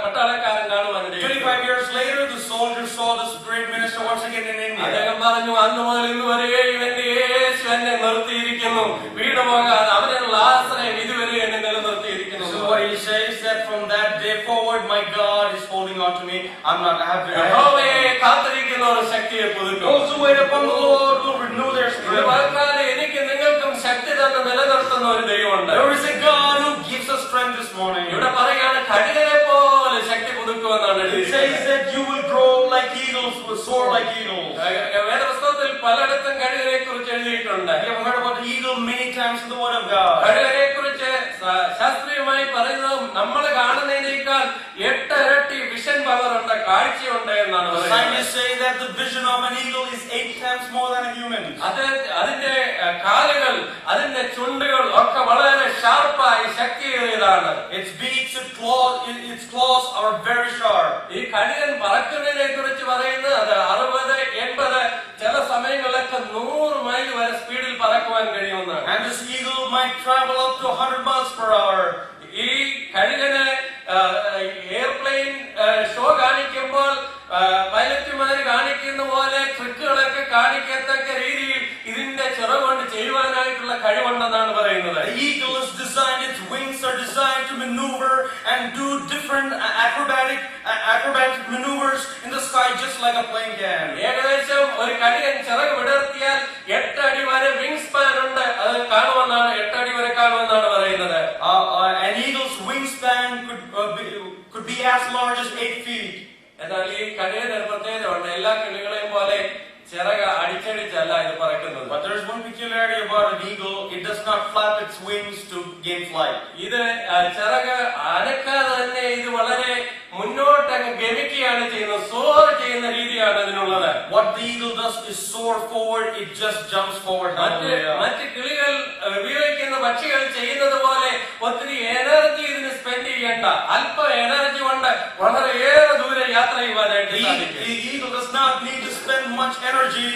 പട്ടാളക്കാരൻ കാണുവാൻ 25 years later, the soldier saw this great minister once again in India. അദ്ദേഹം പറഞ്ഞു, അന്ന് മുതൽ ഇന്ന് വരെ ഇവന്റെ യേശു എന്നെ നിർത്തിയിരിക്കുന്നു, വീണു പോകാതെ അവനുള്ള ആശ്രയം ഇതുവരെ എന്നെ നിലനിർത്തിയിരിക്കുന്നു. This is what he says, said, from that day forward, my God is holding on to me. I have to. യഹോവയെ കാത്തിരിക്കുന്ന ഒരു ശക്തിയെ പുതുക്കും. Those who wait upon the Lord will renew their ഇത് strength. വാഗ്ദാനം എനിക്ക് നിങ്ങൾക്കും ശക്തി തന്നെ നിലനിർത്തുന്ന ഒരു ദൈവമുണ്ട്. There is a God who gives us strength this morning. ഇവിടെ പറയാണ് കഴുകനെ പോലെ ശക്തി പുതുക്കുമെന്നാണ് It എഴുതിയിരിക്കുന്നത്. says that you will grow like eagles, will soar like eagles. വേദപുസ്തകത്തിൽ പലയിടത്തും കഴുകനെ കുറിച്ച് എഴുതിയിട്ടുണ്ട്. We have heard about the eagle many times in the Word of God. കഴുകനെ കുറിച്ച് ശാസ്ത്രീയമായി പറയുന്നത് നമ്മൾ കാണുന്നതിനേക്കാൾ 8 ഇരട്ടി വിഷൻ പവർ ഉണ്ട്, കാഴ്ചയുണ്ട് എന്നാണ് പറയുന്നത്. Scientists say that the vision of an eagle is 8 times more than a human. അതിന്റെ കാലുകൾ, അതിന്റെ ചുണ്ടുകൾ ഒക്കെ വളരെ ഷാർപ്പായി ശക്തിയേറിയതാണ്. Its beaks, its claws are very sharp. ഈ കഴുകൻ പറക്കുന്നതിനെ കുറിച്ച് പറയുന്നത് അത് 60, 80, ചില സമയങ്ങളിലൊക്കെ 100 മൈൽ വരെ സ്പീഡിൽ പറക്കുവാൻ കഴിയുമെന്നാണ്. And this eagle might travel up to 100 miles per hour. ഈ കഴുകന് എയർപ്ലെയിൻ ഷോ കാണിക്കുമ്പോൾ പൈലറ്റുമാര് കാണിക്കുന്ന പോലെ ട്രിക്കുകളൊക്കെ കാണിക്കത്തക്ക രീതിയിൽ ഇതിന്റെ ചിറകുകൊണ്ട് ചെയ്യുവാനായിട്ടുള്ള കഴിവുണ്ടെന്നാണ് പറയുന്നത്. The eagle is designed, its wings are designed to maneuver and do different acrobatic maneuvers in the sky just like a plane can. ഏകദേശം ഒരു കഴുകൻ ചിറക് വിടർത്തിയാൽ 8 അടി വരെ വിങ് സ്പാൻ ഉണ്ട്. അത് കാണുമെന്നാണ്, 8 അടി വരെ കാണുമെന്നാണ് പറയുന്നത്. An eagle's wingspan could be as large as 8 feet. എന്നാൽ ഈ കഴുകന് ഒരു പ്രത്യേകതയുണ്ട്. എല്ലാ കിളികളെയും പോലെ ചിറക് അടിച്ചടിച്ചല്ല ഇത് പറക്കുന്നത്. But there is one peculiarity about an eagle: it does not flap its wings to gain flight. ഇത് ചിറക് അനക്കാതെ തന്നെ ഇത് വളരെ മുന്നോട്ട് അങ്ങ് ഗമിക്കുകയാണ് ചെയ്യുന്നത്. സോർ ചെയ്യുന്ന രീതിയാണ് ഇതിനുള്ളത്. What the eagle does is soar forward. It just jumps forward. മറ്റ് കിളികൾ ഉപയോഗിക്കുന്ന പക്ഷികൾ ചെയ്യുന്നത് പോലെ ഒത്തിരി എനർജി ഇതിന് സ്പെൻഡ് ചെയ്യേണ്ട, അല്പ എനർജി കൊണ്ട് വളരെയേറെ ദൂരെ യാത്ര ചെയ്യുവാനായിട്ട് സാധിക്കും. The eagle does not need to spend much energy.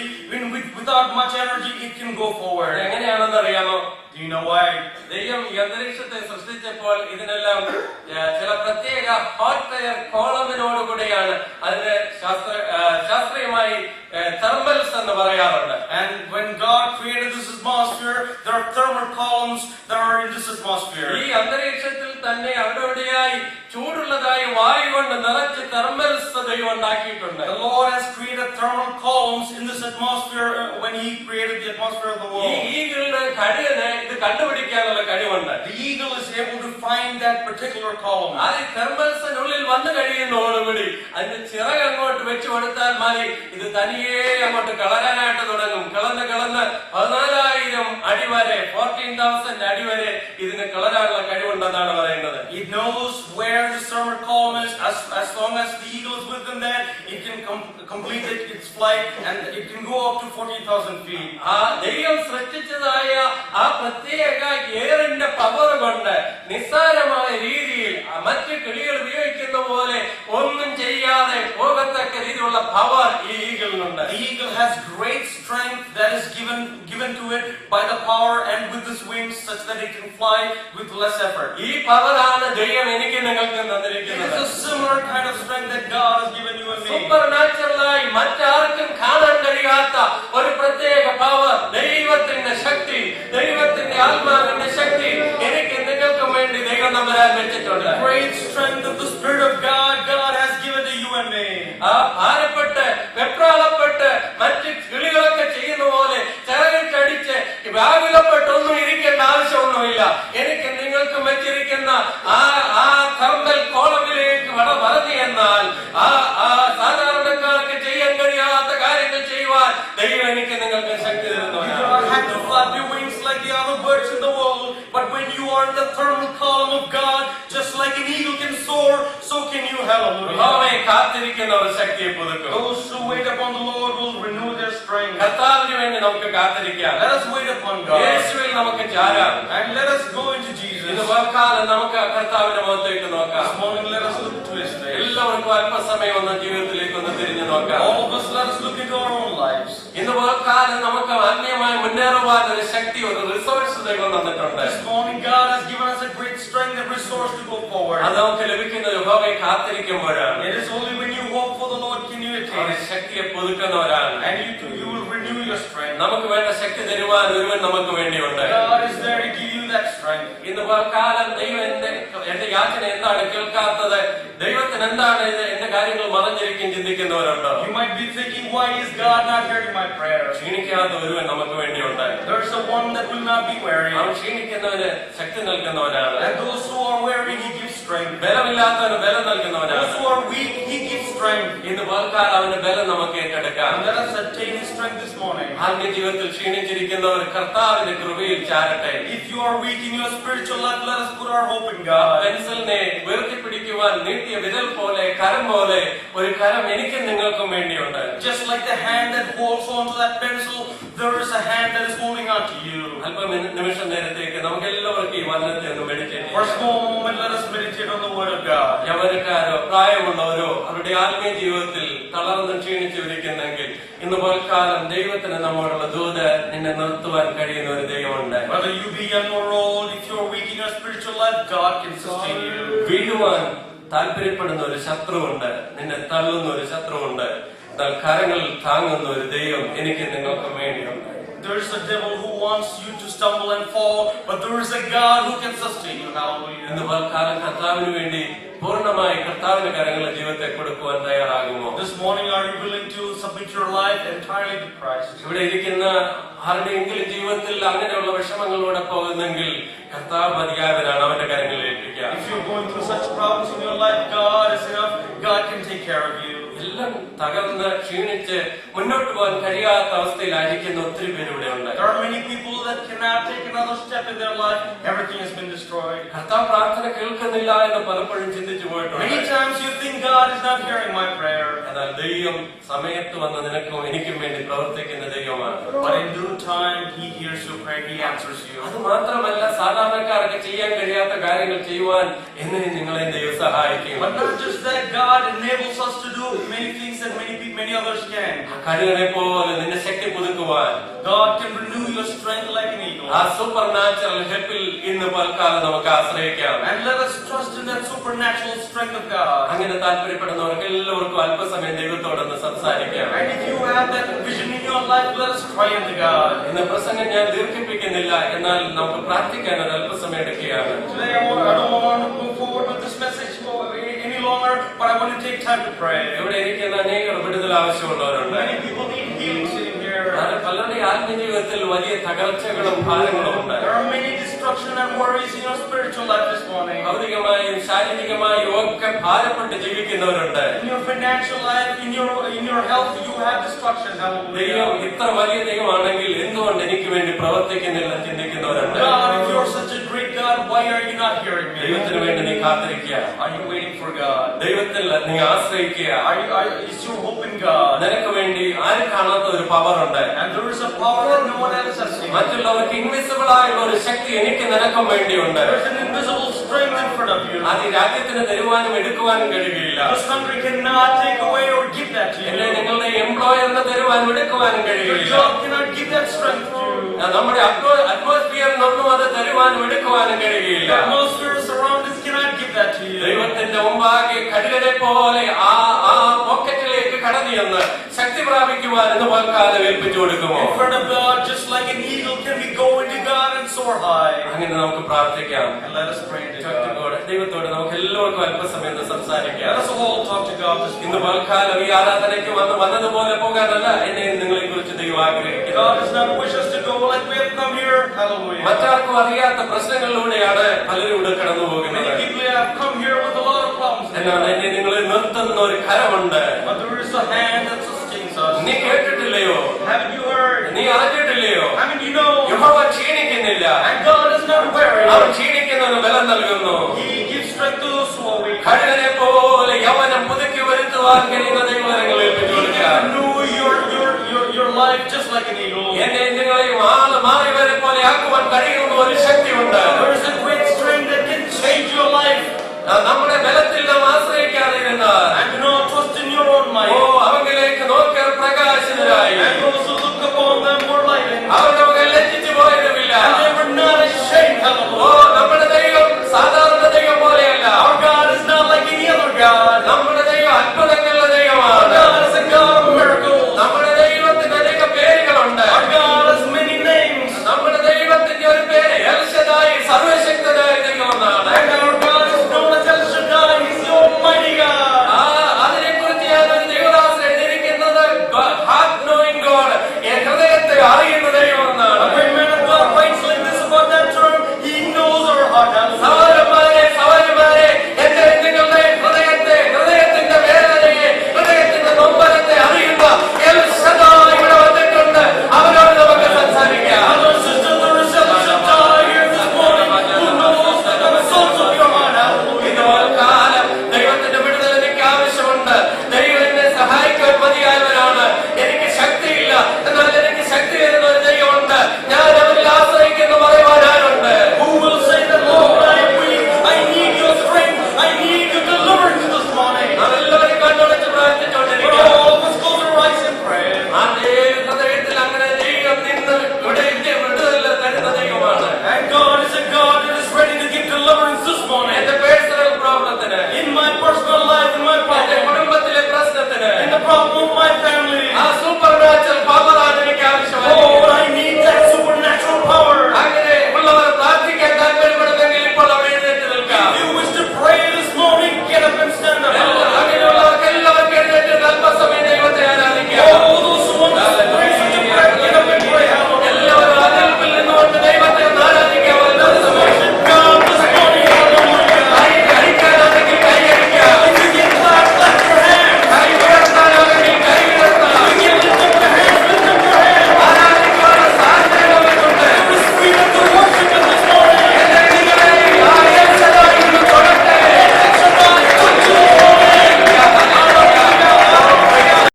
Without much energy, it can go forward. എങ്ങനെയാണെന്ന് അറിയാമോ? Do you know why? ദൈവം ഈ അന്തരീക്ഷത്തെ സൃഷ്ടിച്ചപ്പോൾ ഇതിനെല്ലാം ചില പ്രത്യേക ഹോട്ട് എയർ കോളമിനോടുകൂടിയാണ്. അതിന് ശാസ്ത്രീയമായി തെർമൽസ് എന്ന് പറയാറുണ്ട്. And when God created this atmosphere, there are thermal columns that are in this atmosphere. ഈ അന്തരീക്ഷത്തിൽ തന്നെ അവിടെയായി ചൂടുള്ളതായി വായു കൊണ്ട് നിറച്ച് തെർമൽസ് ദൈവം ഉണ്ടാക്കിയിട്ടുണ്ട്. The Lord has created thermal columns in this atmosphere when He created the atmosphere of the ഈ world. ഈഗിളുടെ കഴുകന് ഇത് കണ്ടുപിടിക്കാനുള്ള കഴിവുണ്ട്. The eagle is able to find that particular column. അത് തെർമൽസിനുള്ളിൽ വന്നു കഴിയുന്നതോടുകൂടി അതിന്റെ ചിറക് അങ്ങോട്ട് വെച്ചു കൊടുത്താൽ മതി, ഇത് തനിയെ അങ്ങോട്ട് കളരാനായിട്ട് തുടങ്ങും. കളന്ന് 14,000 അടി വരെ, 14,000 അടി വരെ ഇതിന് കളരാനുള്ള കഴിവുണ്ടെന്നാണ് പറയുന്നത്. It knows where the thermal column is. As long as the eagle is within that, it can complete its flight and it can go up to 14,000 feet. ആ ദൈവം സൃഷ്ടിച്ചതായ ആ പ്രത്യേക എയറിന്റെ പവർ കൊണ്ട് നിസ്സാരമായ രീതിയിൽ മറ്റ് കിളികൾ ഉപയോഗിക്കുന്ന പോലെ ഒന്നും ചെയ്യാതെ പോകത്തക്ക രീതിയിലുള്ള പവർ ഈ ഈഗിളിനുണ്ട്. The eagle has great strength that is given to it by the power and with its wings, such that it can fly with less effort. ഈ പവറാണ് ദൈവം എനിക്ക് നിങ്ങൾക്ക് It തന്നിരിക്കുന്നത്. is a similar kind of strength that God has given you and me. Super നാച്ചുറലായി മറ്റാർക്കും കാണാൻ കഴിയാത്ത ഒരു പ്രത്യേക പവർ, ദൈവത്തിന്റെ ശക്തി, ദൈവത്തിന്റെ ആത്മാവിന്റെ ശക്തി എനിക്ക് നിങ്ങൾക്കും വേണ്ടി ദൈവം തമ്പുരാൻ വെച്ചിട്ടുണ്ട്. Great strength of the Spirit of God has given to you and me. ആ ഭാരപ്പെട്ട് വെപ്രാളപ്പെട്ട് മറ്റ് കിളികളൊക്കെ ചെയ്യുന്ന പോലെ ചിറകിട്ടടിച്ച് വ്യാകുലപ്പെട്ടൊന്നും ഇരിക്കേണ്ട ആവശ്യമൊന്നുമില്ല. എനിക്ക് നിങ്ങൾക്കും വെച്ചിരിക്കുന്ന ആ തെർമൽ കോളമിലേക്ക് വളർന്നു എന്നാൽ ആ സാധാരണക്കാർക്ക് ചെയ്യാൻ കഴിയാത്ത കാര്യങ്ങൾ ചെയ്യുവാൻ ദൈവം എനിക്ക് നിങ്ങൾക്ക് ശക്തി തരുന്നു. You do not have to flap your wings like the other birds in the world, but when you are in the thermal column of God, just like an eagle can soar, so can you. Hallelujah. യഹോവയെ കാത്തിരിക്കുന്ന ഒരു ശക്തിയെ പുതുക്കും. Those who wait upon the Lord will renew their strength. കർത്താവിന് വേണ്ടി നമുക്ക് കാത്തിരിക്കാം. Let us wait upon God. യേശുവിൽ നമുക്ക് ചാരാം. And let us go into Jesus. ഇന്ന് വാക്കാലം നമുക്ക് കർത്താവിന്റെ മുഖത്തേക്ക് നോക്കാം. This morning let us look to His face. എല്ലാവർക്കും അല്പസമയം ഒന്ന് ജീവിതത്തിലേക്ക് ഒന്ന് തിരിഞ്ഞു നോക്കാം. All of us, let us look into our own lives. ഇന്ന് വാക്കാലം നമുക്ക് ആത്മീയമായി മുന്നേറുവാൻ ഒരു ശക്തി, ഒരു റിസോഴ്സ് ദൈവം തന്നിട്ടുണ്ട്. This morning God has given us a great strength and resource to go forward. അത് നമുക്ക് ലഭിക്കുന്ന യഹോവയെ കാത്തിരിക്കുമ്പോഴാണ്. It is only when you hope for the Lord can you attain it. ശക്തിയെ പുതുക്കുന്നവരാണ്. And you will renew your strength. നമുക്ക് വേണ്ട ശക്തി തരുവാൻ ഒരുവൻ നമുക്ക് വേണ്ടിയുണ്ട്. God is there to give you that strength. ഇന്ന് പകൽക്കാലം ദൈവം എന്റെ യാചന എന്താണ് കേൾക്കാത്തത്, ദൈവത്തിന് എന്താണ് ഇത്, എന്റെ കാര്യങ്ങൾ മറഞ്ഞിരിക്കും ചിന്തിക്കുന്നവരുണ്ടോ? You might be thinking, why is God not hearing my prayer? ക്ഷീണിക്കാത്ത ഒരുവൻ നമുക്ക് വേണ്ടിയുണ്ട്. There's the one that will not be weary. അവൻ ക്ഷീണിക്കുന്നവന് ശക്തി നൽകുന്നവനാണ്. And those who are weary, He gives strength. ബലമില്ലാത്തവന് ബലം നൽകുന്നവനാണ്. Those who are weak, He gives strength. ഇന്ന് പകൽക്കാലം അവന്റെ ബലം നമുക്ക് ഏറ്റെടുക്കാം. And let us attain His strength this morning. ആത്മീയ ജീവിതത്തിൽ ക്ഷീണിച്ചിരിക്കുന്നവർ കർത്താവിന്റെ കൃപയിൽ ചാരട്ടെ. If you are weak in your spiritual life, let us put our hope in God. പെൻസിലിനെ ഉയർത്തിപ്പിടിക്കുവാൻ നീട്ടിയ വിരൽ പോലെ, കരം പോലെ ഒരു കരം എനിക്കും നിങ്ങൾക്കും വേണ്ടിയുണ്ട്. Just like the hand that holds on to that pencil, there is a hand that is holding on to you. അല്പം നിമിഷം നേരത്തേക്ക് നമുക്ക് എല്ലാവർക്കും ഈ വചനത്തെ ഒന്ന് മെഡിറ്റേറ്റ് For a ചെയ്യാം. small moment, let us meditate on the Word of God. യൗവനക്കാരോ പ്രായമുള്ളവരോ അവരുടെ ആത്മീയ ജീവിതത്തിൽ തളർന്ന് ക്ഷീണിച്ചിരിക്കുന്നെങ്കിൽ ഇന്ന് പകൽക്കാലം ദൈവത്തിന് നമ്മോടുള്ള ദൂത് നിന്നെ നിർത്തുവാൻ കഴിയുന്ന ഒരു ദൈവമുണ്ട്. Whether you be young or old, if you are weak in your spiritual life, God can sustain you. വീഴുവാൻ താല്പര്യപ്പെടുന്ന ഒരു ശത്രുവുണ്ട്, നിന്നെ തള്ളുന്ന ഒരു ശത്രുവുണ്ട്. എന്നാൽ കരങ്ങൾ താങ്ങുന്ന ഒരു ദൈവം എനിക്ക് നിങ്ങൾക്ക് വേണ്ടിയുണ്ട്. There is a devil who wants you to stumble and fall, but there is a God who can sustain you. Hallelujah. ഇന്ന് പകൽക്കാലം കർത്താവിന് വേണ്ടി പൂർണ്ണമായി കർത്താവിന്റെ കരങ്ങളുടെ ജീവിതത്തെ കൊടുക്കുവാൻ തയ്യാറാകുമോ? This morning, are you willing to submit your life entirely to Christ? ഇവിടെ ഇരിക്കുന്ന ആരുടെയെങ്കിലും ജീവിതത്തിൽ അങ്ങനെയുള്ള വിഷമങ്ങളിലൂടെ പോകുന്നെങ്കിൽ കർത്താവ് മതിയായവനാണ്, അവന്റെ കരങ്ങളിൽ ഏൽപ്പിക്കുക. If you're going through such problems in your life, God is enough. God can take care of you. എല്ലാം തകർന്ന് ക്ഷീണിച്ച് മുന്നോട്ട് പോകാൻ കഴിയാത്ത അവസ്ഥയിലായിരിക്കുന്ന ഒത്തിരി പേര് ഇവിടെ ഉണ്ട്. There are many people that cannot take another step in their life. Everything has been destroyed. കർത്താവ് പ്രാർത്ഥന കേൾക്കുന്നില്ല എന്ന് പലപ്പോഴും ചിന്തിച്ചു പോയിട്ടുണ്ട്. Many times you think God is not hearing my prayer. എന്നാൽ ദൈവം സമയത്ത് വന്ന് നിനക്കും എനിക്കും വേണ്ടി പ്രവർത്തിക്കുന്ന ദൈവമാണ്. But in due time, He hears your prayer. He answers you. അത് മാത്രമല്ല, സാധാരണക്കാർക്ക് ചെയ്യാൻ കഴിയാത്ത കാര്യങ്ങൾ ചെയ്യുവാൻ എന്നെ നിങ്ങളെ ദൈവം സഹായിക്കും. But not just that, God enables us to do many things that many others can. കഴുകനെ പോലെ നിന്റെ ശക്തി പുതുക്കുവാൻ God can renew your strength like an eagle. ആ സൂപ്പർ നാച്ചുറൽ ഹെൽപ്പിൽ ഇന്ന് പൽക്കാലം നമുക്ക് ആശ്രയിക്കാം. And let us trust in that supernatural strength of God. അങ്ങനെ താല്പര്യപ്പെടുന്നവർക്ക് എല്ലാവർക്കും അല്പസമയം ദൈവത്തോടൊന്ന് സംസാരിക്കാം. And if you have that vision in your life, let us cry unto God. ഇന്ന് പ്രസംഗം ഞാൻ ദീർഘിപ്പിക്കുന്നില്ല, എന്നാൽ നമുക്ക് പ്രാർത്ഥിക്കാൻ ഒരു അല്പസമയം എടുക്കുകയാണ്. Today I don't want to move forward with this message any longer, but I want to take time to pray. ഇവിടെ ഇരിക്കുന്ന അനേകർ വിടുതൽ ആവശ്യമുള്ളവരുണ്ട്. Many people need healing sitting here. പലരുടെ ആത്മീയ ജീവിതത്തിൽ വലിയ തകർച്ചകളും ഭാരങ്ങളും ഉണ്ട്. There are many destruction and worries in your spiritual life this morning. ഭൗതികമായും ശാരീരികമായും ഒക്കെ ഭാരപ്പെട്ട് ജീവിക്കുന്നവരുണ്ട്. In your financial life, in your health, you have destruction. ദൈവം ഇത്ര വലിയ ദൈവമാണെങ്കിൽ എന്തുകൊണ്ട് എനിക്ക് വേണ്ടി പ്രവർത്തിക്കുന്നില്ല ചിന്തിക്കുന്നവരുണ്ട്. God, if you are such a great God, why are you not hearing me? ദൈവത്തിന് വേണ്ടി നീ കാത്തിരിക്കുക. Are you waiting for God? ദൈവത്തിൽ നീ ആശ്രയിക്കുക. Is your hope in God? നിനക്ക് വേണ്ടി ആരും കാണാത്ത ഒരു പവർ ഉണ്ട്. And there is a power that no one else has seen. മറ്റുള്ളവർക്ക് ഇൻവിസിബിൾ ആയുള്ള ഒരു ശക്തി എനിക്ക് നിനക്കും വേണ്ടിയുണ്ട്. There is an invisible strength in front of you. അത് ഈ രാജ്യത്തിന് തരുവാനും എടുക്കുവാനും കഴിയുകയില്ല. This country cannot take away or give that to എന്നെ you. നിങ്ങളുടെ എംപ്ലോയറിന് തരുവാനും എടുക്കുവാനും Your കഴിയുകയില്ല. job cannot give that strength to you. നമ്മുടെ അറ്റ്മോസ്ഫിയറിനൊന്നും അത് തരുവാനും എടുക്കുവാനും കഴിയുകയില്ല. The atmosphere surrounding us cannot give that to you. ദൈവത്തിന്റെ മുമ്പാകെ കഴുകനെ പോലെ ആ പോക്കറ്റിലേക്ക് കടന്നു ചെന്ന് ശക്തി പ്രാപിക്കുവാൻ എന്ന് പൽക്കാലം ഏൽപ്പിച്ചു കൊടുക്കുമോ? In front of God, just like an eagle, can we go into God and soar high? അങ്ങനെ നമുക്ക് പ്രാർത്ഥിക്കാം. And let us pray to God. ദൈവത്തോട് നമുക്ക് എല്ലാവർക്കും അല്പസമയം സംസാരിക്കാം. Let us all talk to God this ഇന്ന് morning. പൽക്കാലം ഈ ആരാധനയ്ക്ക് വന്നതുപോലെ പോകാനല്ല എന്നെ നിങ്ങളെ കുറിച്ച് ദൈവം ആഗ്രഹിക്കുന്നത്. God does not wish us to go like we have come here. Hallelujah. മറ്റാർക്കും അറിയാത്ത പ്രശ്നങ്ങളിലൂടെയാണ് പലരും ഇവിടെ കടന്നു പോകുന്നത്. Many people have come here with a lot of problems. എന്നാൽ എന്നെ നിങ്ങളെ നിർത്തുന്ന ഒരു കരമുണ്ട്. But there is a hand that sustains us. നീ കേട്ടിട്ടില്ലയോ? Haven't you heard? നീ അറിഞ്ഞിട്ടില്ലയോ? Haven't you know? യഹോവ ക്ഷീണിക്കുന്നില്ല. And God is not weary. അവൻ ക്ഷീണിക്കുന്നവന് ബലം നൽകുന്നു. He gives strength to those who are weak. കഴുകനെ പോലെ യൗവനം പുതുക്കി വരുത്തുവാൻ കഴിയുന്ന ദൈവകരങ്ങൾ ഏൽപ്പിച്ചു He കൊടുക്കുക. can renew your life just like an eagle. എന്നെ നിങ്ങളെയും മാറി വരെ പോലെ ആക്കുവാൻ കഴിയുന്ന ഒരു ശക്തിയുണ്ട്.